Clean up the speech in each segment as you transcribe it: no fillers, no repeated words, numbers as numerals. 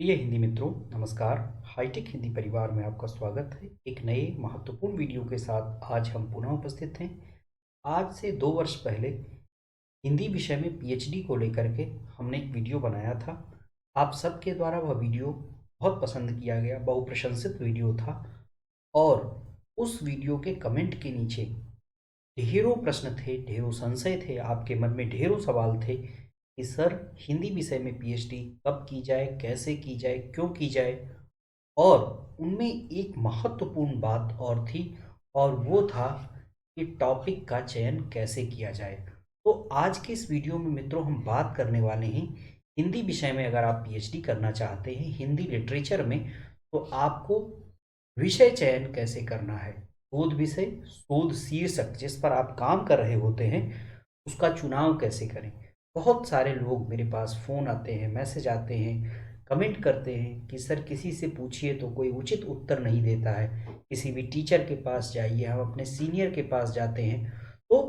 प्रिय हिंदी मित्रों, नमस्कार। हाईटेक हिंदी परिवार में आपका स्वागत है। एक नए महत्वपूर्ण वीडियो के साथ आज हम पुनः उपस्थित हैं। आज से 2 वर्ष पहले हिंदी विषय में पीएचडी को लेकर के हमने एक वीडियो बनाया था। आप सबके द्वारा वह वीडियो बहुत पसंद किया गया, बहुप्रशंसित वीडियो था। और उस वीडियो के कमेंट के नीचे ढेरों प्रश्न थे, ढेरों संशय थे, आपके मन में ढेरों सवाल थे कि सर, हिंदी विषय में पीएचडी कब की जाए, कैसे की जाए, क्यों की जाए। और उनमें एक महत्वपूर्ण बात और थी, और वो था कि टॉपिक का चयन कैसे किया जाए। तो आज के इस वीडियो में मित्रों हम बात करने वाले हैं हिंदी विषय में। अगर आप पीएचडी करना चाहते हैं हिंदी लिटरेचर में, तो आपको विषय चयन कैसे करना है, शोध विषय, शोध शीर्षक जिस पर आप काम कर रहे होते हैं उसका चुनाव कैसे करें। बहुत सारे लोग मेरे पास फ़ोन आते हैं, मैसेज आते हैं, कमेंट करते हैं कि सर किसी से पूछिए तो कोई उचित उत्तर नहीं देता है। किसी भी टीचर के पास जाइए, हम अपने सीनियर के पास जाते हैं तो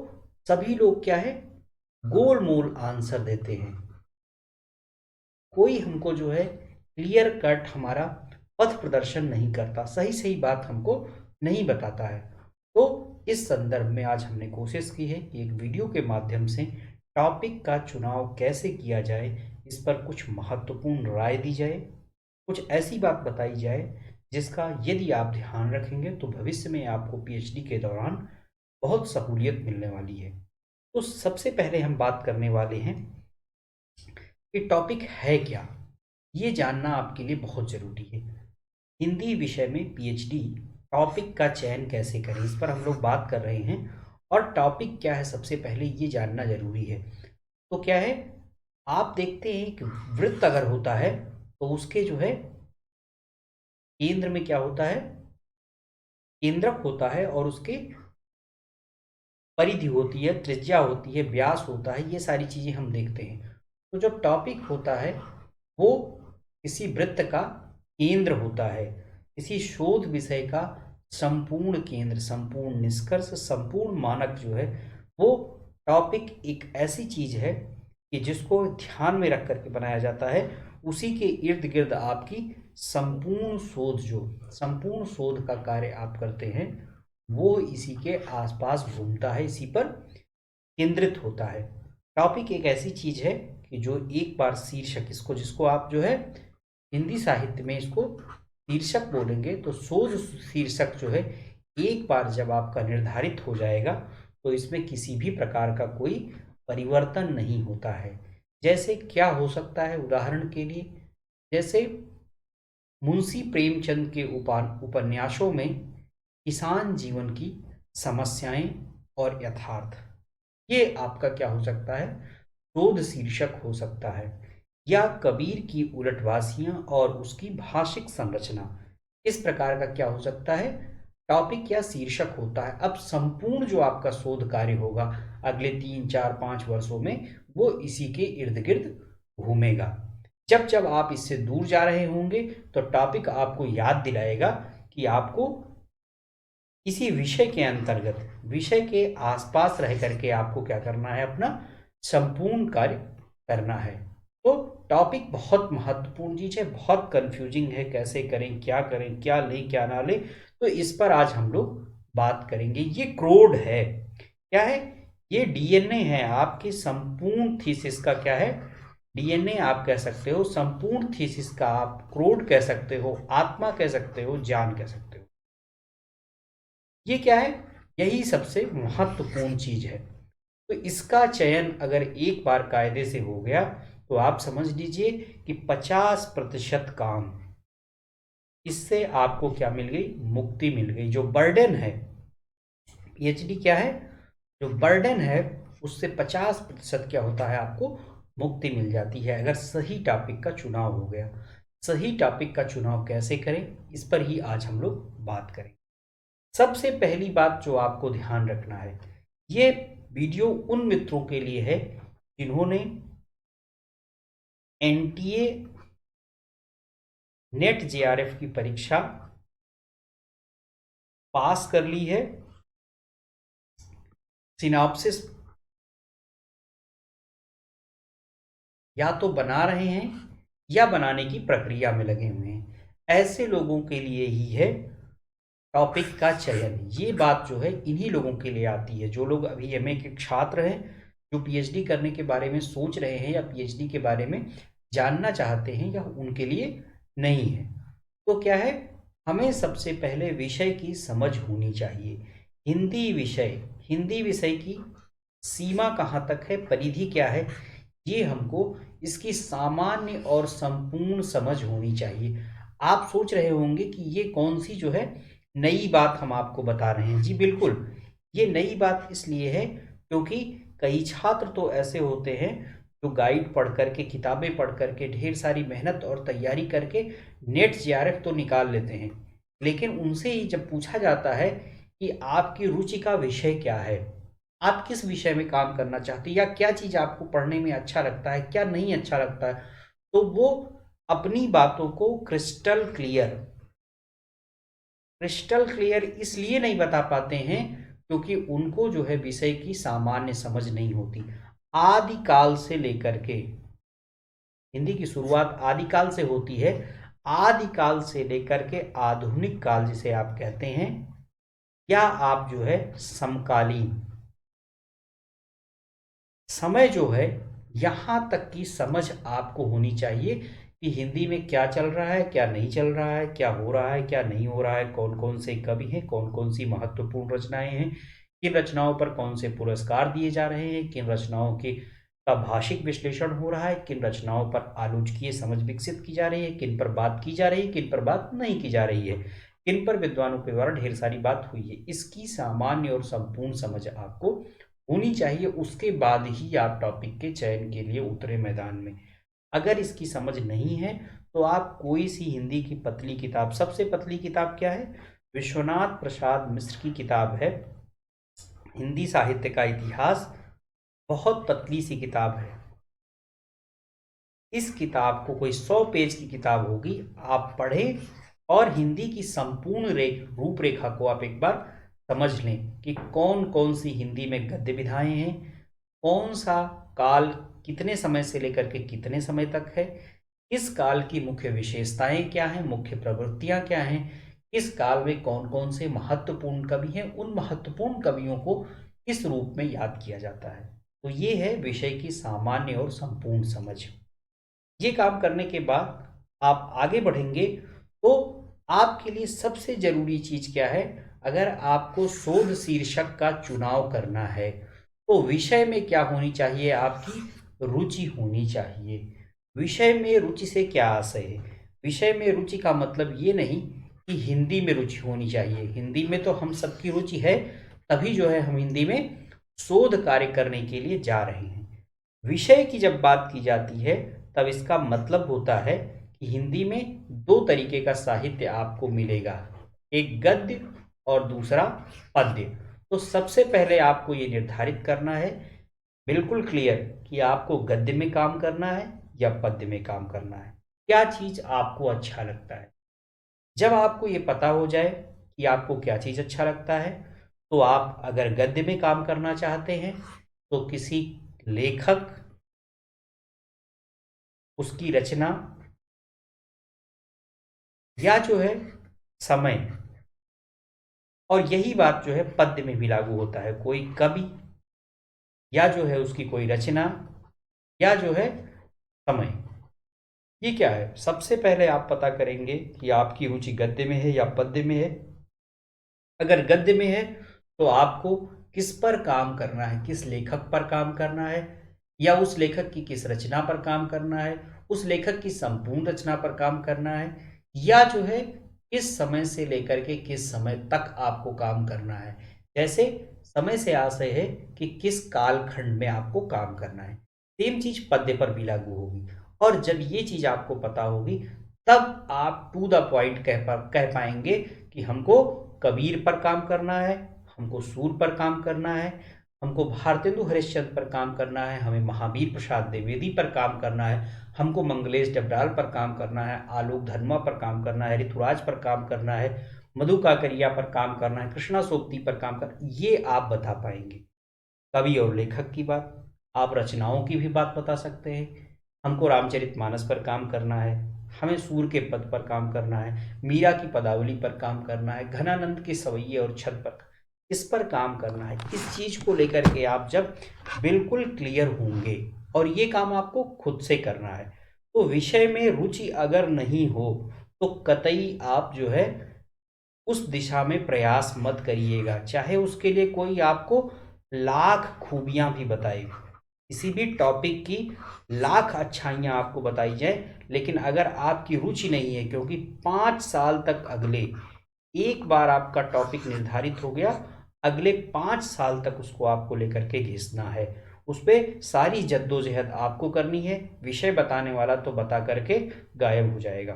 सभी लोग क्या है, गोल मोल आंसर देते हैं। कोई हमको जो है क्लियर कट हमारा पथ प्रदर्शन नहीं करता, सही सही बात हमको नहीं बताता है। तो इस संदर्भ में आज हमने कोशिश की है कि एक वीडियो के माध्यम से टॉपिक का चुनाव कैसे किया जाए, इस पर कुछ महत्वपूर्ण राय दी जाए, कुछ ऐसी बात बताई जाए जिसका यदि आप ध्यान रखेंगे तो भविष्य में आपको पीएचडी के दौरान बहुत सहूलियत मिलने वाली है। तो सबसे पहले हम बात करने वाले हैं कि टॉपिक है क्या। ये जानना आपके लिए बहुत ज़रूरी है। हिंदी विषय में पीएचडी टॉपिक का चयन कैसे करें, इस पर हम लोग बात कर रहे हैं। और टॉपिक क्या है सबसे पहले ये जानना ज़रूरी है। तो क्या है, आप देखते हैं कि वृत्त अगर होता है तो उसके जो है केंद्र में क्या होता है, केंद्रक होता है, और उसके परिधि होती है, त्रिज्या होती है, व्यास होता है, ये सारी चीज़ें हम देखते हैं। तो जो टॉपिक होता है वो किसी वृत्त का केंद्र होता है, किसी शोध विषय का संपूर्ण केंद्र, संपूर्ण निष्कर्ष, संपूर्ण मानक जो है वो टॉपिक एक ऐसी चीज है कि जिसको ध्यान में रख करके बनाया जाता है। उसी के इर्द गिर्द आपकी संपूर्ण शोध का कार्य आप करते हैं, वो इसी के आसपास घूमता है, इसी पर केंद्रित होता है। टॉपिक एक ऐसी चीज है कि जो एक बार शीर्षक, इसको जिसको आप जो है हिंदी साहित्य में इसको शीर्षक बोलेंगे, तो शोध शीर्षक जो है एक बार जब आपका निर्धारित हो जाएगा तो इसमें किसी भी प्रकार का कोई परिवर्तन नहीं होता है। जैसे क्या हो सकता है, उदाहरण के लिए जैसे मुंशी प्रेमचंद के उपन्यासों में किसान जीवन की समस्याएं और यथार्थ, ये आपका क्या हो सकता है, शोध शीर्षक हो सकता है। या कबीर की उलटवासियां और उसकी भाषिक संरचना, इस प्रकार का क्या हो सकता है, टॉपिक या शीर्षक होता है। अब संपूर्ण जो आपका शोध कार्य होगा अगले 3 4 5 वर्षों में, वो इसी के इर्द गिर्द घूमेगा। जब जब आप इससे दूर जा रहे होंगे तो टॉपिक आपको याद दिलाएगा कि आपको किसी विषय के अंतर्गत, विषय के आसपास रह करके आपको क्या करना है, अपना संपूर्ण कार्य करना है। तो टॉपिक बहुत महत्वपूर्ण चीज है, बहुत कंफ्यूजिंग है, कैसे करें, क्या लें क्या ना लें। तो इस पर आज हम लोग बात करेंगे। ये क्रोड है, क्या है, ये डीएनए है आपके संपूर्ण थीसिस का। क्या है, डीएनए आप कह सकते हो, संपूर्ण थीसिस का आप क्रोड कह सकते हो, आत्मा कह सकते हो, जान कह सकते हो। ये क्या है, यही सबसे महत्वपूर्ण चीज है। तो इसका चयन अगर एक बार कायदे से हो गया तो आप समझ लीजिए कि 50% काम, इससे आपको क्या मिल गई, मुक्ति मिल गई। जो बर्डन है, पीएचडी क्या है, जो बर्डन है उससे 50% क्या होता है, आपको मुक्ति मिल जाती है अगर सही टॉपिक का चुनाव हो गया। सही टॉपिक का चुनाव कैसे करें, इस पर ही आज हम लोग बात करें। सबसे पहली बात जो आपको ध्यान रखना है, ये वीडियो उन मित्रों के लिए है जिन्होंने एनटीए नेट जेआरएफ की परीक्षा पास कर ली है, सिनॉप्सिस या तो बना रहे हैं या बनाने की प्रक्रिया में लगे हुए हैं। ऐसे लोगों के लिए ही है टॉपिक का चयन। ये बात जो है इन्हीं लोगों के लिए आती है, जो लोग अभी एमए के छात्र हैं, जो पीएचडी करने के बारे में सोच रहे हैं या पीएचडी के बारे में जानना चाहते हैं, या उनके लिए नहीं है। तो क्या है, हमें सबसे पहले विषय की समझ होनी चाहिए। हिंदी विषय, हिंदी विषय की सीमा कहाँ तक है, परिधि क्या है, ये हमको इसकी सामान्य और संपूर्ण समझ होनी चाहिए। आप सोच रहे होंगे कि ये कौन सी जो है नई बात हम आपको बता रहे हैं। जी बिल्कुल, ये नई बात इसलिए है क्योंकि कई छात्र तो ऐसे होते हैं जो गाइड पढ़ करके, किताबें पढ़ करके, ढेर सारी मेहनत और तैयारी करके नेट जेआरएफ तो निकाल लेते हैं, लेकिन उनसे ही जब पूछा जाता है कि आपकी रुचि का विषय क्या है, आप किस विषय में काम करना चाहते हैं, या क्या चीज़ आपको पढ़ने में अच्छा लगता है, क्या नहीं अच्छा लगता है, तो वो अपनी बातों को क्रिस्टल क्लियर इसलिए नहीं बता पाते हैं क्योंकि उनको जो है विषय की सामान्य समझ नहीं होती। आदिकाल से लेकर के, हिंदी की शुरुआत आदिकाल से होती है, आदिकाल से लेकर के आधुनिक काल जिसे आप कहते हैं, या आप जो है समकालीन समय जो है, यहाँ तक की समझ आपको होनी चाहिए कि हिंदी में क्या चल रहा है, क्या नहीं चल रहा है, क्या हो रहा है, क्या नहीं हो रहा है, कौन कौन से कवि हैं, कौन कौन सी महत्वपूर्ण रचनाएं हैं, किन रचनाओं पर कौन से पुरस्कार दिए जा रहे हैं, किन रचनाओं के का भाषिक विश्लेषण हो रहा है, किन रचनाओं पर आलोचकीय समझ विकसित की जा रही है, किन पर बात की जा रही है, किन पर बात नहीं की जा रही है, किन पर विद्वानों के द्वारा ढेर सारी बात हुई है। इसकी सामान्य और संपूर्ण समझ आपको होनी चाहिए, उसके बाद ही आप टॉपिक के चयन के लिए उतरे मैदान में। अगर इसकी समझ नहीं है तो आप कोई सी हिंदी की पतली किताब, सबसे पतली किताब क्या है, विश्वनाथ प्रसाद मिश्र की किताब है हिंदी साहित्य का इतिहास, बहुत पतली सी किताब है। इस किताब को, कोई 100 पेज की किताब होगी, आप पढ़ें और हिंदी की संपूर्ण रूपरेखा को आप एक बार समझ लें कि कौन कौन सी हिंदी में गद्य विधाएं हैं, कौन सा काल कितने समय से लेकर के कितने समय तक है, किस काल की मुख्य विशेषताएं क्या हैं, मुख्य प्रवृत्तियां क्या हैं, किस काल में कौन कौन से महत्वपूर्ण कवि हैं, उन महत्वपूर्ण कवियों को किस रूप में याद किया जाता है। तो ये है विषय की सामान्य और संपूर्ण समझ। ये काम करने के बाद आप आगे बढ़ेंगे तो आपके लिए सबसे जरूरी चीज क्या है, अगर आपको शोध शीर्षक का चुनाव करना है तो विषय में क्या होनी चाहिए, आपकी रुचि होनी चाहिए। विषय में रुचि से क्या आशय है, विषय में रुचि का मतलब ये नहीं कि हिंदी में रुचि होनी चाहिए, हिंदी में तो हम सबकी रुचि है, तभी जो है हम हिंदी में शोध कार्य करने के लिए जा रहे हैं। विषय की जब बात की जाती है तब इसका मतलब होता है कि हिंदी में दो तरीके का साहित्य आपको मिलेगा, एक गद्य और दूसरा पद्य। तो सबसे पहले आपको ये निर्धारित करना है बिल्कुल क्लियर कि आपको गद्य में काम करना है या पद्य में काम करना है, क्या चीज आपको अच्छा लगता है। जब आपको ये पता हो जाए कि आपको क्या चीज अच्छा लगता है, तो आप अगर गद्य में काम करना चाहते हैं तो किसी लेखक, उसकी रचना, या जो है समय, और यही बात जो है पद्य में भी लागू होता है, कोई कवि या जो है उसकी कोई रचना या जो है समय। ये क्या है, सबसे पहले आप पता करेंगे कि आपकी रुचि गद्य में है या पद्य में है। अगर गद्य में है तो आपको किस पर काम करना है, किस लेखक पर काम करना है, या उस लेखक की किस रचना पर काम करना है, उस लेखक की संपूर्ण रचना पर काम करना है, या जो है किस समय से लेकर के किस समय तक आपको काम करना है। जैसे समय से आशय है कि किस कालखंड में आपको काम करना है, सेम चीज पद्य पर भी लागू होगी। और जब ये चीज आपको पता होगी तब आप टू द पॉइंट कह पाएंगे कि हमको कबीर पर काम करना है, हमको सूर पर काम करना है, हमको भारतेंदु हरिश्चंद्र पर काम करना है, हमें महावीर प्रसाद द्विवेदी पर काम करना है, हमको मंगलेश डबराल पर काम करना है, आलोक धर्मा पर काम करना है, ऋतुराज पर काम करना है, मधु काकरिया पर काम करना है, कृष्णा सोबती पर काम करना, ये आप बता पाएंगे। कवि और लेखक की बात, आप रचनाओं की भी बात बता सकते हैं, हमको रामचरितमानस पर काम करना है, हमें सूर के पद पर काम करना है, मीरा की पदावली पर काम करना है, घनानंद के सवैये और छद पर, इस पर काम करना है। इस चीज को लेकर के आप जब बिल्कुल क्लियर होंगे, और ये काम आपको खुद से करना है, तो विषय में रुचि अगर नहीं हो तो कतई आप जो है उस दिशा में प्रयास मत करिएगा, चाहे उसके लिए कोई आपको लाख खूबियां भी बताए, किसी भी टॉपिक की लाख अच्छाइयां आपको बताई जाए, लेकिन अगर आपकी रुचि नहीं है, क्योंकि 5 साल तक अगले, एक बार आपका टॉपिक निर्धारित हो गया, अगले 5 साल तक उसको आपको लेकर के घिसना है, उस पर सारी जद्दोजहद आपको करनी है। विषय बताने वाला तो बता करके गायब हो जाएगा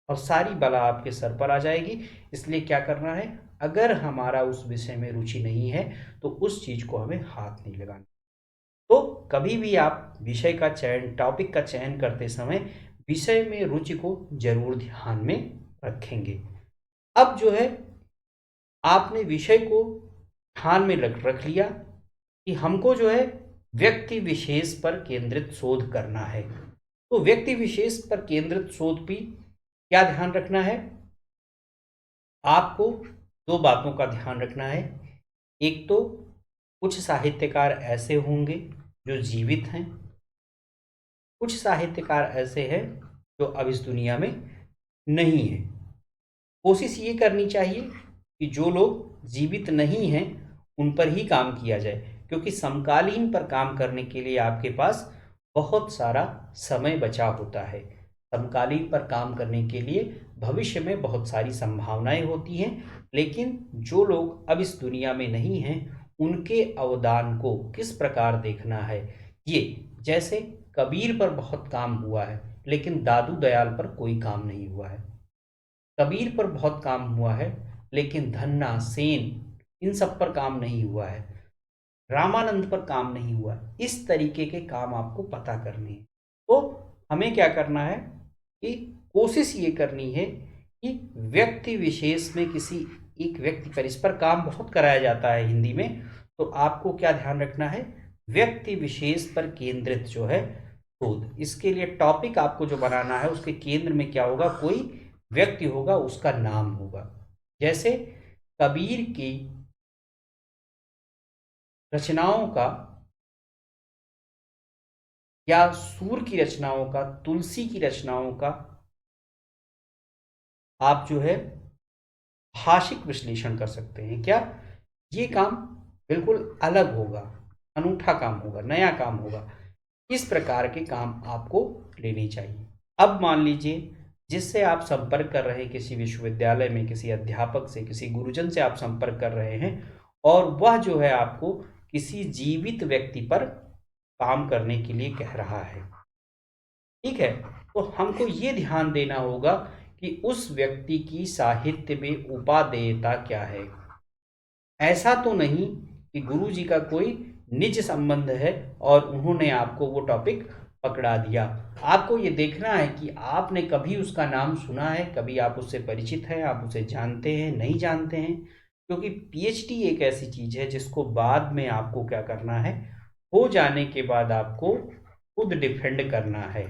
और सारी बला आपके सर पर आ जाएगी। इसलिए क्या करना है, अगर हमारा उस विषय में रुचि नहीं है तो उस चीज को हमें हाथ नहीं लगाना। तो कभी भी आप विषय का चयन, टॉपिक का चयन करते समय विषय में रुचि को जरूर ध्यान में रखेंगे। अब जो है आपने विषय को ध्यान में रख लिया कि हमको जो है व्यक्ति विशेष पर केंद्रित शोध करना है, तो व्यक्ति विशेष पर केंद्रित शोध भी क्या ध्यान रखना है, आपको दो बातों का ध्यान रखना है। एक तो कुछ साहित्यकार ऐसे होंगे जो जीवित हैं, कुछ साहित्यकार ऐसे हैं जो अब इस दुनिया में नहीं है। कोशिश ये करनी चाहिए कि जो लोग जीवित नहीं हैं उन पर ही काम किया जाए, क्योंकि समकालीन पर काम करने के लिए आपके पास बहुत सारा समय बचा होता है। समकालीन पर काम करने के लिए भविष्य में बहुत सारी संभावनाएं होती हैं, लेकिन जो लोग अब इस दुनिया में नहीं हैं उनके अवदान को किस प्रकार देखना है, ये जैसे कबीर पर बहुत काम हुआ है लेकिन दादू दयाल पर कोई काम नहीं हुआ है, कबीर पर बहुत काम हुआ है लेकिन धन्ना सेन इन सब पर काम नहीं हुआ है, रामानंद पर काम नहीं हुआ। इस तरीके के काम आपको पता करने हैं। तो हमें क्या करना है कि कोशिश ये करनी है कि व्यक्ति विशेष में किसी एक व्यक्ति पर, इस पर काम बहुत कराया जाता है हिंदी में, तो आपको क्या ध्यान रखना है, व्यक्ति विशेष पर केंद्रित जो है शोध। इसके लिए टॉपिक आपको जो बनाना है उसके केंद्र में क्या होगा, कोई व्यक्ति होगा, उसका नाम होगा। जैसे कबीर की रचनाओं का या सूर की रचनाओं का, तुलसी की रचनाओं का आप जो है भाषिक विश्लेषण कर सकते हैं। क्या ये काम बिल्कुल अलग होगा, अनूठा काम होगा, नया काम होगा। इस प्रकार के काम आपको लेने चाहिए। अब मान लीजिए जिससे आप संपर्क कर रहे हैं, किसी विश्वविद्यालय में किसी अध्यापक से, किसी गुरुजन से आप संपर्क कर रहे हैं, और वह जो है आपको किसी जीवित व्यक्ति पर काम करने के लिए कह रहा है, ठीक है, तो हमको ये ध्यान देना होगा कि उस व्यक्ति की साहित्य में उपादेयता क्या है। ऐसा तो नहीं कि गुरु जी का कोई निज संबंध है और उन्होंने आपको वो टॉपिक पकड़ा दिया। आपको ये देखना है कि आपने कभी उसका नाम सुना है, कभी आप उससे परिचित हैं, आप उसे जानते हैं, नहीं जानते हैं, क्योंकि पीएचडी एक ऐसी चीज है जिसको बाद में आपको क्या करना है, हो जाने के बाद आपको खुद डिफेंड करना है।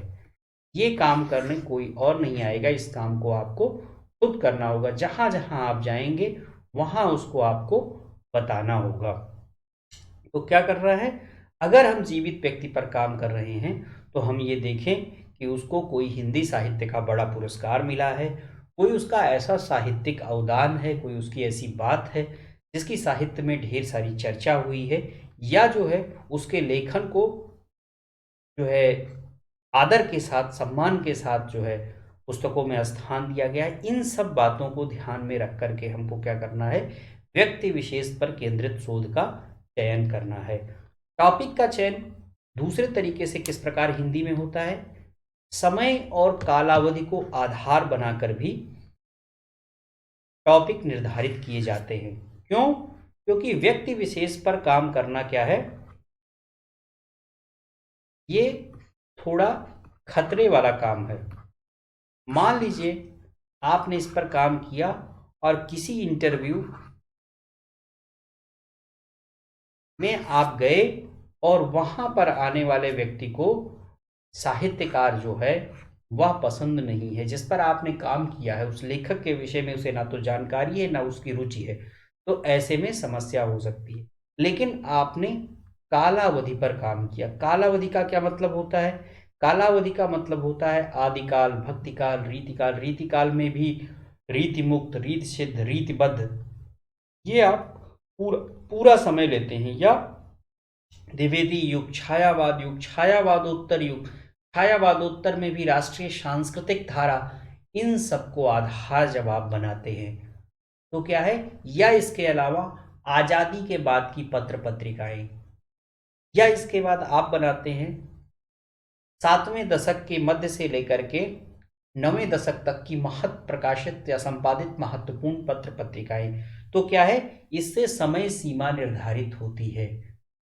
ये काम करने कोई और नहीं आएगा, इस काम को आपको खुद करना होगा। जहां जहां आप जाएंगे वहां उसको आपको बताना होगा। तो क्या कर रहा है, अगर हम जीवित व्यक्ति पर काम कर रहे हैं तो हम ये देखें कि उसको कोई हिंदी साहित्य का बड़ा पुरस्कार मिला है, कोई उसका ऐसा साहित्यिक अवदान है, कोई उसकी ऐसी बात है जिसकी साहित्य में ढेर सारी चर्चा हुई है, या जो है उसके लेखन को जो है आदर के साथ, सम्मान के साथ जो है पुस्तकों में स्थान दिया गया है। इन सब बातों को ध्यान में रख करके हमको क्या करना है, व्यक्ति विशेष पर केंद्रित शोध का चयन करना है। टॉपिक का चयन दूसरे तरीके से किस प्रकार हिंदी में होता है, समय और कालावधि को आधार बनाकर भी टॉपिक निर्धारित किए जाते हैं। क्यों? क्योंकि व्यक्ति विशेष पर काम करना क्या है, ये थोड़ा खतरे वाला काम है। मान लीजिए आपने इस पर काम किया और किसी इंटरव्यू में आप गए और वहां पर आने वाले व्यक्ति को साहित्यकार जो है वह पसंद नहीं है, जिस पर आपने काम किया है उस लेखक के विषय में उसे ना तो जानकारी है ना उसकी रुचि है, तो ऐसे में समस्या हो सकती है। लेकिन आपने कालावधि पर काम किया। कालावधि का क्या मतलब होता है? कालावधि का मतलब होता है आदिकाल, भक्तिकाल, रीतिकाल। रीतिकाल में भी रीति मुक्त, रीति सिद्ध, रीतिबद्ध, ये आप पूरा पूरा समय लेते हैं। या द्विवेदी युग, छायावाद युग, छायावादोत्तर युग, छायावादोत्तर में भी राष्ट्रीय सांस्कृतिक धारा, इन सबको आधार जब आप बनाते हैं तो क्या है, या इसके अलावा आजादी के बाद की पत्र पत्रिकाएं, या इसके बाद आप बनाते हैं 7वें दशक के मध्य से लेकर के 9वें दशक तक की प्रकाशित या संपादित महत्वपूर्ण पत्र पत्रिकाएं। तो क्या है, इससे समय सीमा निर्धारित होती है।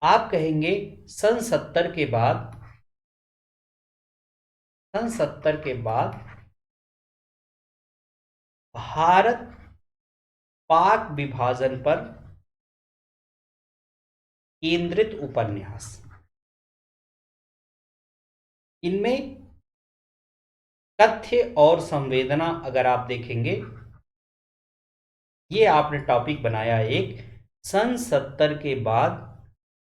आप कहेंगे सन 70 के बाद भारत पाक विभाजन पर केंद्रित उपन्यास, इनमें तथ्य और संवेदना अगर आप देखेंगे, ये आपने टॉपिक बनाया एक, सन 70 के बाद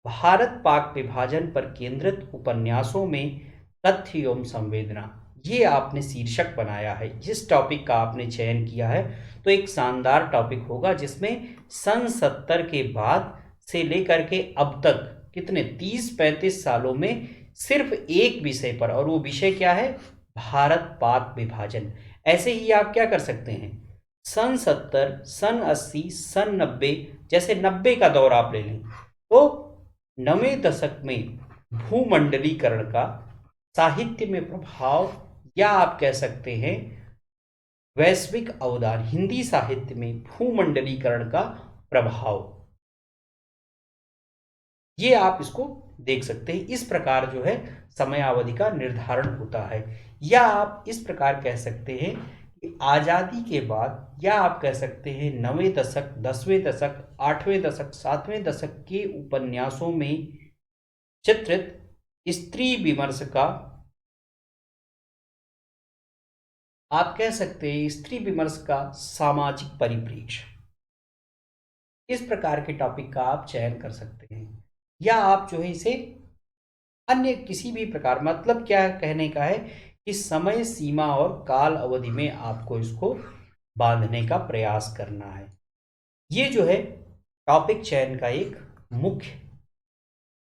भारत पाक विभाजन पर केंद्रित उपन्यासों में तथ्य एवं संवेदना, ये आपने शीर्षक बनाया है। जिस टॉपिक का आपने चयन किया है तो एक शानदार टॉपिक होगा, जिसमें सन 70 के बाद से लेकर के अब तक कितने 30-35 सालों में सिर्फ एक विषय पर, और वो विषय क्या है, भारत पाक विभाजन। ऐसे ही आप क्या कर सकते हैं, सन 70, सन 80, सन 90, जैसे 90 का दौर आप ले लें तो 9वें दशक में भूमंडलीकरण का साहित्य में प्रभाव, या आप कह सकते हैं वैश्विक अवदान, हिंदी साहित्य में भूमंडलीकरण का प्रभाव, ये आप इसको देख सकते हैं। इस प्रकार जो है समयावधि का निर्धारण होता है। या आप इस प्रकार कह सकते हैं कि आजादी के बाद, या आप कह सकते हैं 9वें दशक, 10वें दशक, 8वें दशक, 7वें दशक के उपन्यासों में चित्रित स्त्री विमर्श का, आप कह सकते हैं स्त्री विमर्श का सामाजिक परिप्रेक्ष्य, इस प्रकार के टॉपिक का आप चयन कर सकते हैं। या आप जो है इसे अन्य किसी भी प्रकार, मतलब क्या कहने का है कि समय सीमा और काल अवधि में आपको इसको बांधने का प्रयास करना है। ये जो है टॉपिक चयन का एक मुख्य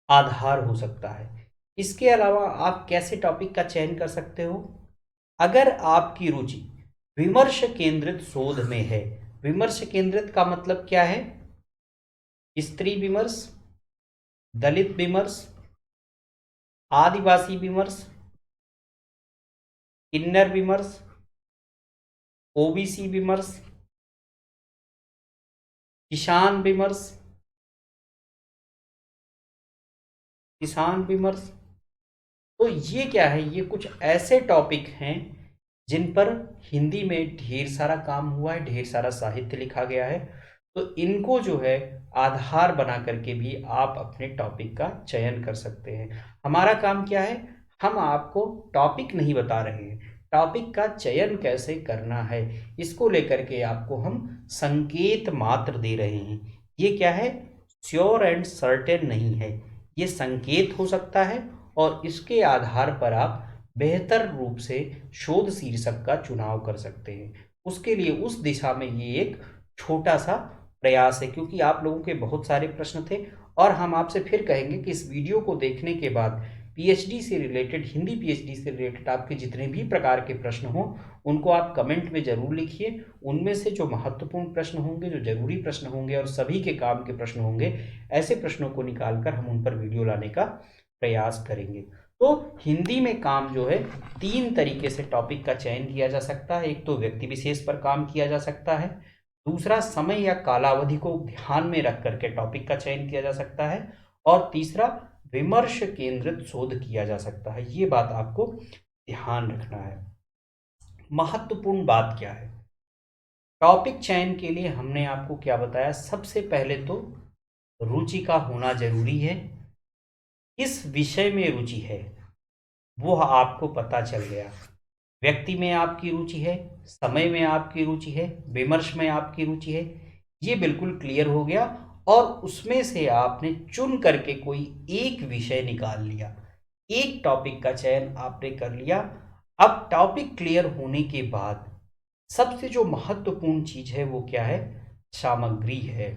आधार हो सकता है। इसके अलावा आप कैसे टॉपिक का चयन कर सकते हो, अगर आपकी रुचि विमर्श केंद्रित शोध में है। विमर्श केंद्रित का मतलब क्या है, स्त्री विमर्श, दलित विमर्श, आदिवासी विमर्श, किन्नर विमर्श, ओबीसी विमर्श, किसान विमर्श, तो ये क्या है, ये कुछ ऐसे टॉपिक हैं जिन पर हिंदी में ढेर सारा काम हुआ है, ढेर सारा साहित्य लिखा गया है। तो इनको जो है आधार बना करके भी आप अपने टॉपिक का चयन कर सकते हैं। हमारा काम क्या है, हम आपको टॉपिक नहीं बता रहे हैं, टॉपिक का चयन कैसे करना है इसको लेकर के आपको हम संकेत मात्र दे रहे हैं। ये क्या है, श्योर एंड सर्टेन नहीं है, ये संकेत हो सकता है, और इसके आधार पर आप बेहतर रूप से शोध शीर्षक का चुनाव कर सकते हैं। उसके लिए उस दिशा में ये एक छोटा सा प्रयास है, क्योंकि आप लोगों के बहुत सारे प्रश्न थे, और हम आपसे फिर कहेंगे कि इस वीडियो को देखने के बाद पीएचडी से रिलेटेड, हिंदी पीएचडी से रिलेटेड आपके जितने भी प्रकार के प्रश्न हों उनको आप कमेंट में ज़रूर लिखिए। उनमें से जो महत्वपूर्ण प्रश्न होंगे, जो जरूरी प्रश्न होंगे और सभी के काम के प्रश्न होंगे, ऐसे प्रश्नों को निकालकर हम उन पर वीडियो लाने का प्रयास करेंगे। तो हिंदी में काम जो है 3 तरीके से टॉपिक का चयन किया जा सकता है। एक तो व्यक्ति विशेष पर काम किया जा सकता है, दूसरा समय या कालावधि को ध्यान में रख करके टॉपिक का चयन किया जा सकता है, और तीसरा विमर्श केंद्रित शोध किया जा सकता है। ये बात आपको ध्यान रखना है। महत्वपूर्ण बात क्या है, टॉपिक चयन के लिए हमने आपको क्या बताया, सबसे पहले तो रुचि का होना जरूरी है, किस विषय में रुचि है, वो आपको पता चल गया। व्यक्ति में आपकी रुचि है, समय में आपकी रुचि है, विमर्श में आपकी रुचि है, ये बिल्कुल क्लियर हो गया। और उसमें से आपने चुन करके कोई एक विषय निकाल लिया, एक टॉपिक का चयन आपने कर लिया। अब टॉपिक क्लियर होने के बाद सबसे जो महत्वपूर्ण चीज है वो क्या है? सामग्री है।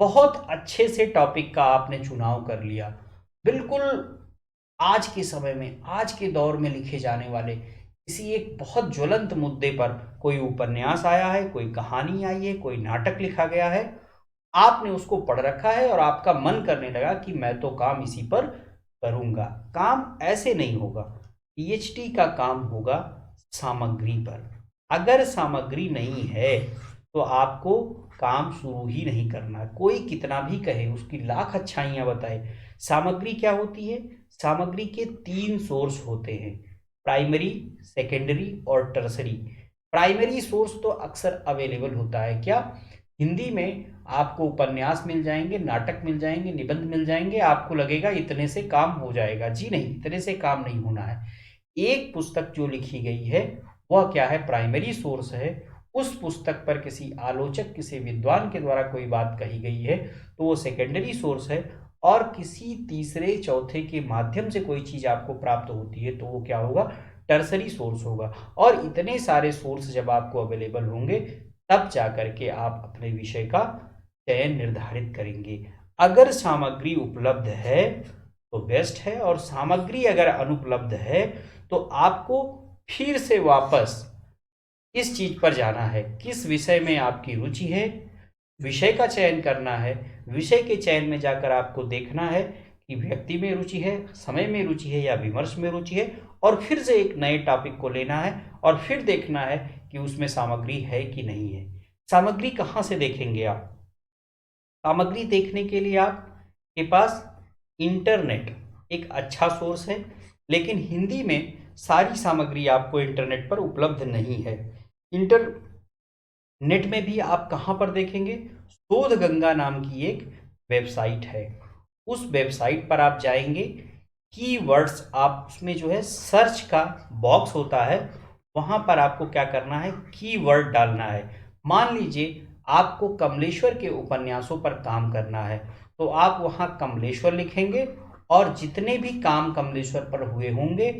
बहुत अच्छे से टॉपिक का आपने चुनाव कर लिया, बिल्कुल आज के समय में, आज के दौर में लिखे जाने वाले किसी एक बहुत ज्वलंत मुद्दे पर कोई उपन्यास आया है, कोई कहानी आई है, कोई नाटक लिखा गया है, आपने उसको पढ़ रखा है और आपका मन करने लगा कि मैं तो काम इसी पर करूंगा। काम ऐसे नहीं होगा, पीएचडी का काम होगा सामग्री पर। अगर सामग्री नहीं है तो आपको काम शुरू ही नहीं करना। कोई कितना भी कहे, उसकी लाख अच्छाइयां बताए, सामग्री क्या होती है? सामग्री के 3 सोर्स होते हैं, प्राइमरी, सेकेंडरी और टर्सरी। प्राइमरी सोर्स तो अक्सर अवेलेबल होता है क्या? हिंदी में आपको उपन्यास मिल जाएंगे, नाटक मिल जाएंगे, निबंध मिल जाएंगे, आपको लगेगा इतने से काम हो जाएगा। जी नहीं, इतने से काम नहीं होना है। एक पुस्तक जो लिखी गई है वह क्या है? प्राइमरी सोर्स है। उस पुस्तक पर किसी आलोचक, किसी विद्वान के द्वारा कोई बात कही गई है तो वो सेकेंडरी सोर्स है। और किसी तीसरे चौथे के माध्यम से कोई चीज आपको प्राप्त होती है तो वो क्या होगा? टर्सरी सोर्स होगा। और इतने सारे सोर्स जब आपको अवेलेबल होंगे तब जाकर के आप अपने विषय का चयन निर्धारित करेंगे। अगर सामग्री उपलब्ध है तो बेस्ट है, और सामग्री अगर अनुपलब्ध है तो आपको फिर से वापस किस चीज पर जाना है, किस विषय में आपकी रुचि है, विषय का चयन करना है। विषय के चयन में जाकर आपको देखना है कि व्यक्ति में रुचि है, समय में रुचि है या विमर्श में रुचि है, और फिर से एक नए टॉपिक को लेना है और फिर देखना है कि उसमें सामग्री है कि नहीं है। सामग्री कहाँ से देखेंगे आप? सामग्री देखने के लिए आपके पास इंटरनेट एक अच्छा सोर्स है, लेकिन हिंदी में सारी सामग्री आपको इंटरनेट पर उपलब्ध नहीं है। इंटरनेट में भी आप कहाँ पर देखेंगे? शोध गंगा नाम की एक वेबसाइट है, उस वेबसाइट पर आप जाएंगे। कीवर्ड्स, आप उसमें जो है सर्च का बॉक्स होता है, वहां पर आपको क्या करना है? कीवर्ड डालना है। मान लीजिए आपको कमलेश्वर के उपन्यासों पर काम करना है तो आप वहां कमलेश्वर लिखेंगे और जितने भी काम कमलेश्वर पर हुए होंगे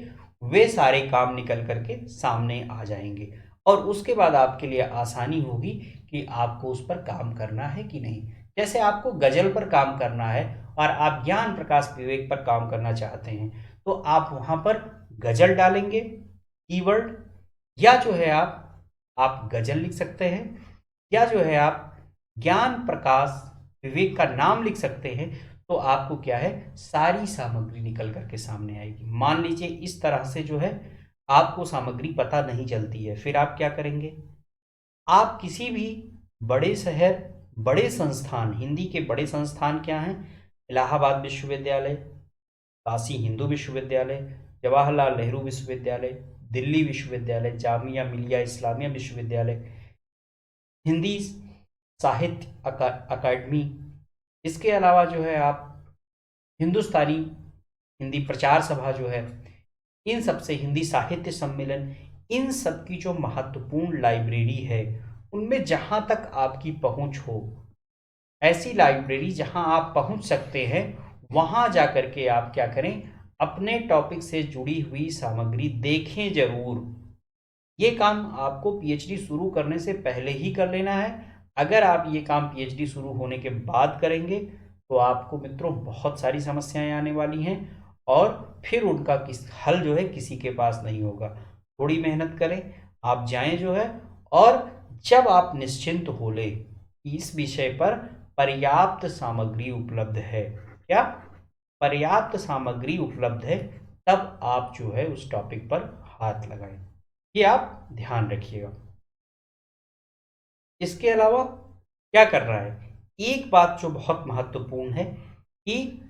वे सारे काम निकल करके सामने आ जाएंगे। और उसके बाद आपके लिए आसानी होगी कि आपको उस पर काम करना है कि नहीं। जैसे आपको गजल पर काम करना है और आप ज्ञान प्रकाश विवेक पर काम करना चाहते हैं तो आप वहां पर गजल डालेंगे कीवर्ड, या जो है आप गजल लिख सकते हैं, या जो है आप ज्ञान प्रकाश विवेक का नाम लिख सकते हैं। तो आपको क्या है? सारी सामग्री निकल करके सामने आएगी। मान लीजिए इस तरह से जो है आपको सामग्री पता नहीं चलती है, फिर आप क्या करेंगे? आप किसी भी बड़े शहर, बड़े संस्थान, हिंदी के बड़े संस्थान क्या हैं? इलाहाबाद विश्वविद्यालय, काशी हिंदू विश्वविद्यालय, जवाहरलाल नेहरू विश्वविद्यालय, दिल्ली विश्वविद्यालय, जामिया मिलिया इस्लामिया विश्वविद्यालय, हिंदी साहित्य अकादमी, इसके अलावा जो है आप हिंदुस्तानी हिंदी प्रचार सभा जो है, इन सब से हिंदी साहित्य सम्मेलन, इन सब की जो महत्वपूर्ण लाइब्रेरी है उनमें जहां तक आपकी पहुंच हो, ऐसी लाइब्रेरी जहां आप पहुंच सकते हैं वहां जाकर के आप क्या करें? अपने टॉपिक से जुड़ी हुई सामग्री देखें जरूर। ये काम आपको पीएचडी शुरू करने से पहले ही कर लेना है। अगर आप ये काम पीएचडी शुरू होने के बाद करेंगे तो आपको मित्रों बहुत सारी समस्याएं आने वाली हैं और फिर उनका किस हल जो है किसी के पास नहीं होगा। थोड़ी मेहनत करें, आप जाएं जो है, और जब आप निश्चिंत हो ले इस विषय पर पर्याप्त सामग्री उपलब्ध है, क्या पर्याप्त सामग्री उपलब्ध है, तब आप जो है उस टॉपिक पर हाथ लगाएं। ये आप ध्यान रखिएगा। इसके अलावा क्या करना है? एक बात जो बहुत महत्वपूर्ण है कि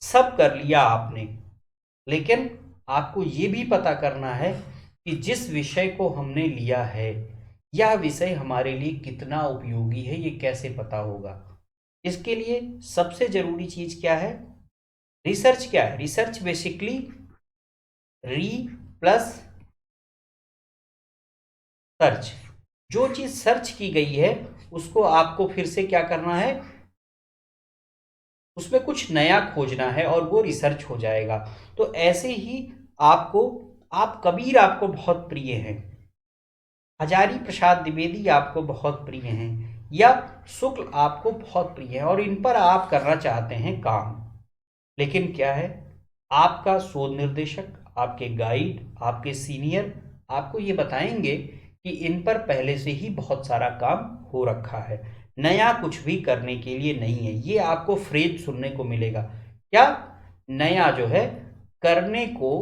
सब कर लिया आपने, लेकिन आपको ये भी पता करना है कि जिस विषय को हमने लिया है यह विषय हमारे लिए कितना उपयोगी है, ये कैसे पता होगा? इसके लिए सबसे जरूरी चीज क्या है? रिसर्च। क्या है रिसर्च? बेसिकली री प्लस सर्च। जो चीज सर्च की गई है उसको आपको फिर से क्या करना है, उसमें कुछ नया खोजना है और वो रिसर्च हो जाएगा। तो ऐसे ही आपको, आप कबीर आपको बहुत प्रिय हैं, हजारी प्रसाद द्विवेदी आपको बहुत प्रिय हैं, या शुक्ल आपको बहुत प्रिय है और इन पर आप करना चाहते हैं काम। लेकिन क्या है, आपका शोध निर्देशक, आपके गाइड, आपके सीनियर आपको ये बताएंगे कि इन पर पहले से ही बहुत सारा काम हो रखा है, नया कुछ भी करने के लिए नहीं है। ये आपको फ्रेज सुनने को मिलेगा, क्या नया जो है करने को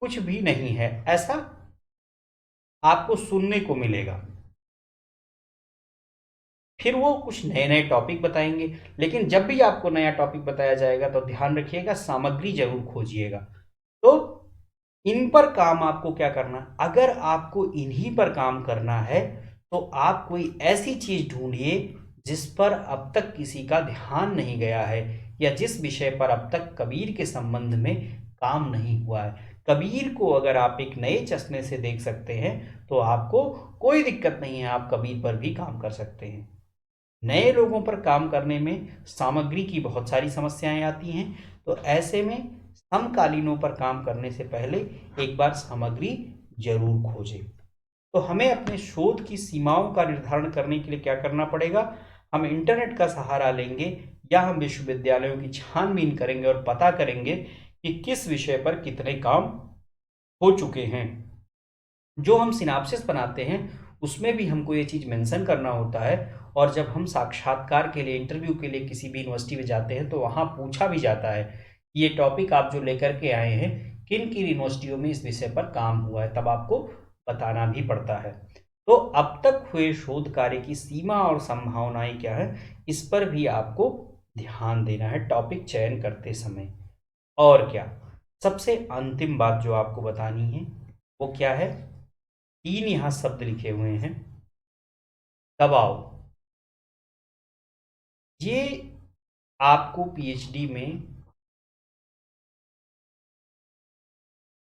कुछ भी नहीं है, ऐसा आपको सुनने को मिलेगा। फिर वो कुछ नए नए टॉपिक बताएंगे। लेकिन जब भी आपको नया टॉपिक बताया जाएगा तो ध्यान रखिएगा, सामग्री जरूर खोजिएगा। तो इन पर काम आपको क्या करना, अगर आपको इन्हीं पर काम करना है तो आप कोई ऐसी चीज ढूंढिए जिस पर अब तक किसी का ध्यान नहीं गया है, या जिस विषय पर अब तक कबीर के संबंध में काम नहीं हुआ है। कबीर को अगर आप एक नए चश्मे से देख सकते हैं तो आपको कोई दिक्कत नहीं है, आप कबीर पर भी काम कर सकते हैं। नए लोगों पर काम करने में सामग्री की बहुत सारी समस्याएं आती हैं, तो ऐसे में समकालीनों पर काम करने से पहले एक बार सामग्री जरूर खोजें। तो हमें अपने शोध की सीमाओं का निर्धारण करने के लिए क्या करना पड़ेगा, हम इंटरनेट का सहारा लेंगे या हम विश्वविद्यालयों की छानबीन करेंगे और पता करेंगे कि किस विषय पर कितने काम हो चुके हैं। जो हम सिनाप्सिस बनाते हैं उसमें भी हमको ये चीज़ मेंशन करना होता है, और जब हम साक्षात्कार के लिए, इंटरव्यू के लिए किसी भी यूनिवर्सिटी में जाते हैं तो वहाँ पूछा भी जाता है कि ये टॉपिक आप जो लेकर के आए हैं किन किन यूनिवर्सिटियों में इस विषय पर काम हुआ है, तब आपको बताना भी पड़ता है। तो अब तक हुए शोध कार्य की सीमा और संभावनाएं क्या है, इस पर भी आपको ध्यान देना है टॉपिक चयन करते समय। और क्या, सबसे अंतिम बात जो आपको बतानी है वो क्या है, तीन यहां शब्द लिखे हुए हैं, दबाव। ये आपको पीएचडी में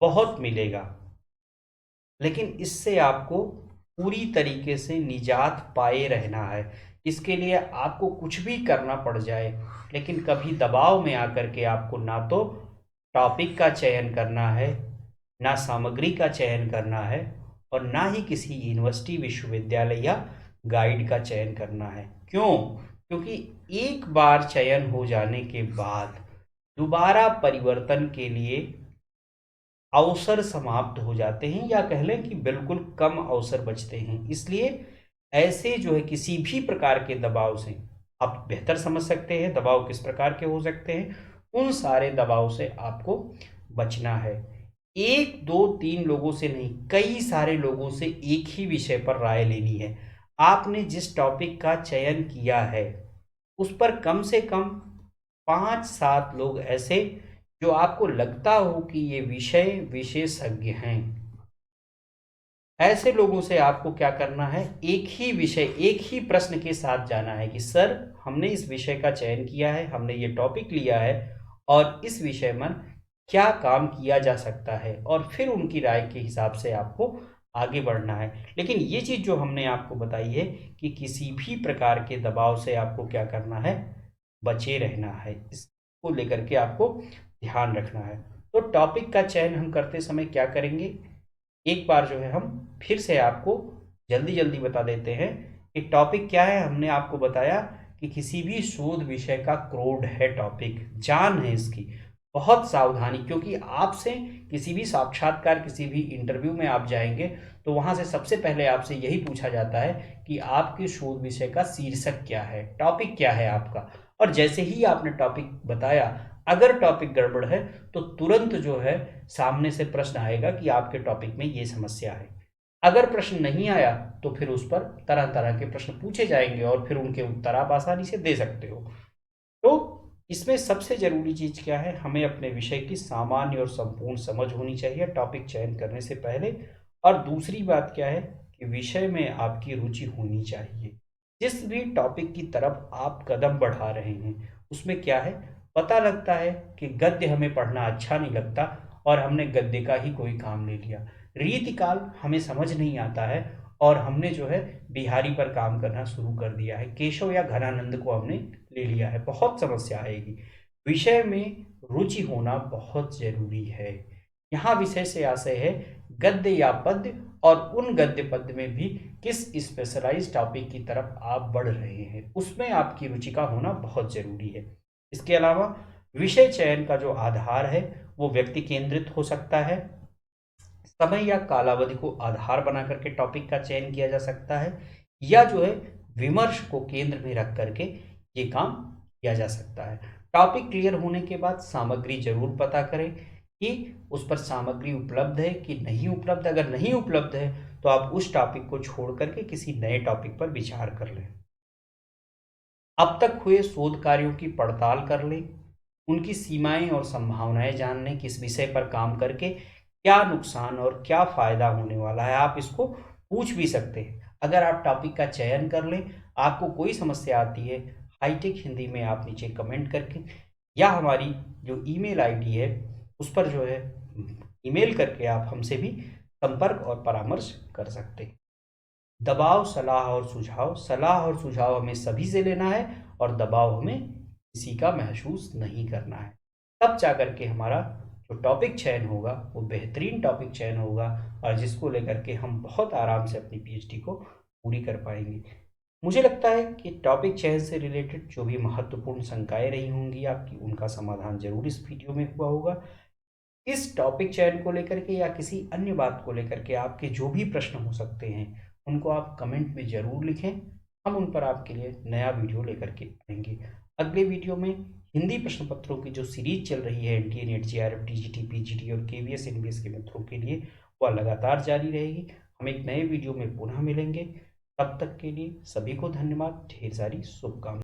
बहुत मिलेगा, लेकिन इससे आपको पूरी तरीके से निजात पाए रहना है। इसके लिए आपको कुछ भी करना पड़ जाए, लेकिन कभी दबाव में आकर के आपको ना तो टॉपिक का चयन करना है, ना सामग्री का चयन करना है, और ना ही किसी यूनिवर्सिटी, विश्वविद्यालय या गाइड का चयन करना है। क्यों? क्योंकि एक बार चयन हो जाने के बाद दोबारा परिवर्तन के लिए अवसर समाप्त हो जाते हैं, या कह लें कि बिल्कुल कम अवसर बचते हैं। इसलिए ऐसे जो है किसी भी प्रकार के दबाव से आप बेहतर समझ सकते हैं दबाव किस प्रकार के हो सकते हैं, उन सारे दबाव से आपको बचना है। एक दो तीन लोगों से नहीं, कई सारे लोगों से एक ही विषय पर राय लेनी है। आपने जिस टॉपिक का चयन किया है उस पर कम से कम 5-7 लोग ऐसे जो आपको लगता हो कि ये विषय विशेषज्ञ हैं, ऐसे लोगों से आपको क्या करना है, एक ही विषय, एक ही प्रश्न के साथ जाना है कि सर हमने इस विषय का चयन किया है, हमने ये टॉपिक लिया है और इस विषय में क्या काम किया जा सकता है, और फिर उनकी राय के हिसाब से आपको आगे बढ़ना है। लेकिन ये चीज़ जो हमने आपको बताई है कि किसी भी प्रकार के दबाव से आपको क्या करना है, बचे रहना है, इसको लेकर के आपको ध्यान रखना है। तो टॉपिक का चयन हम करते समय क्या करेंगे, एक बार जो है हम फिर से आपको जल्दी जल्दी बता देते हैं कि टॉपिक क्या है। हमने आपको बताया कि किसी भी शोध विषय का क्रोड है टॉपिक, जान है इसकी, बहुत सावधानी, क्योंकि आपसे किसी भी साक्षात्कार, किसी भी इंटरव्यू में आप जाएंगे तो वहां से सबसे पहले आपसे यही पूछा जाता है कि आपके शोध विषय का शीर्षक क्या है, टॉपिक क्या है आपका। और जैसे ही आपने टॉपिक बताया, अगर टॉपिक गड़बड़ है तो तुरंत जो है सामने से प्रश्न आएगा कि आपके टॉपिक में ये समस्या है। अगर प्रश्न नहीं आया तो फिर उस पर तरह तरह के प्रश्न पूछे जाएंगे और फिर उनके उत्तर आप आसानी से दे सकते हो। तो इसमें सबसे जरूरी चीज क्या है, हमें अपने विषय की सामान्य और संपूर्ण समझ होनी चाहिए टॉपिक चयन करने से पहले। और दूसरी बात क्या है कि विषय में आपकी रुचि होनी चाहिए। जिस भी टॉपिक की तरफ आप कदम बढ़ा रहे हैं उसमें क्या है, पता लगता है कि गद्य हमें पढ़ना अच्छा नहीं लगता और हमने गद्य का ही कोई काम ले लिया। रीतिकाल हमें समझ नहीं आता है और हमने जो है बिहारी पर काम करना शुरू कर दिया है, केशव या घनानंद को हमने ले लिया है। बहुत समस्या आएगी। विषय में रुचि होना बहुत जरूरी है। यहाँ विषय से आशय है गद्य या पद्य, और उन गद्य पद्य में भी किस स्पेशलाइज टॉपिक की तरफ आप बढ़ रहे हैं, उसमें आपकी रुचि का होना बहुत जरूरी है। इसके अलावा विषय चयन का जो आधार है वो व्यक्ति केंद्रित हो सकता है। समय या कालावधि को आधार बना करके टॉपिक का चयन किया जा सकता है, या जो है विमर्श को केंद्र में रख करके ये काम किया जा सकता है। टॉपिक क्लियर होने के बाद सामग्री जरूर पता करें कि उस पर सामग्री उपलब्ध है कि नहीं उपलब्ध। अगर नहीं उपलब्ध है तो आप उस टॉपिक को छोड़ करके किसी नए टॉपिक पर विचार कर लें। अब तक हुए शोध कार्यों की पड़ताल कर लें, उनकी सीमाएं और संभावनाएं जान लें, किस विषय पर काम करके क्या नुकसान और क्या फायदा होने वाला है। आप इसको पूछ भी सकते हैं। अगर आप टॉपिक का चयन कर लें, आपको कोई समस्या आती है, हाईटेक हिंदी में आप नीचे कमेंट करके या हमारी जो ईमेल आईडी है उस पर जो है ईमेल करके आप हमसे भी संपर्क और परामर्श कर सकते हैं। दबाव, सलाह और सुझाव। सलाह और सुझाव हमें सभी से लेना है और दबाव हमें किसी का महसूस नहीं करना है। तब जा करके हमारा जो टॉपिक चयन होगा वो बेहतरीन टॉपिक चयन होगा और जिसको लेकर के हम बहुत आराम से अपनी पीएचडी को पूरी कर पाएंगे। मुझे लगता है कि टॉपिक चयन से रिलेटेड जो भी महत्वपूर्ण शंकाएं रही होंगी आपकी, उनका समाधान जरूर इस वीडियो में हुआ होगा। इस टॉपिक चयन को लेकर के या किसी अन्य बात को लेकर के आपके जो भी प्रश्न हो सकते हैं उनको आप कमेंट में ज़रूर लिखें। हम उन पर आपके लिए नया वीडियो लेकर के आएंगे। अगले वीडियो में हिंदी प्रश्न पत्रों की जो सीरीज चल रही है NTA, net, JRF, TGT, PGT और केवीएस एनबीएस के मित्रों के लिए, वह लगातार जारी रहेगी। हम एक नए वीडियो में पुनः मिलेंगे। तब तक के लिए सभी को धन्यवाद, ढेर सारी शुभकामनाएं।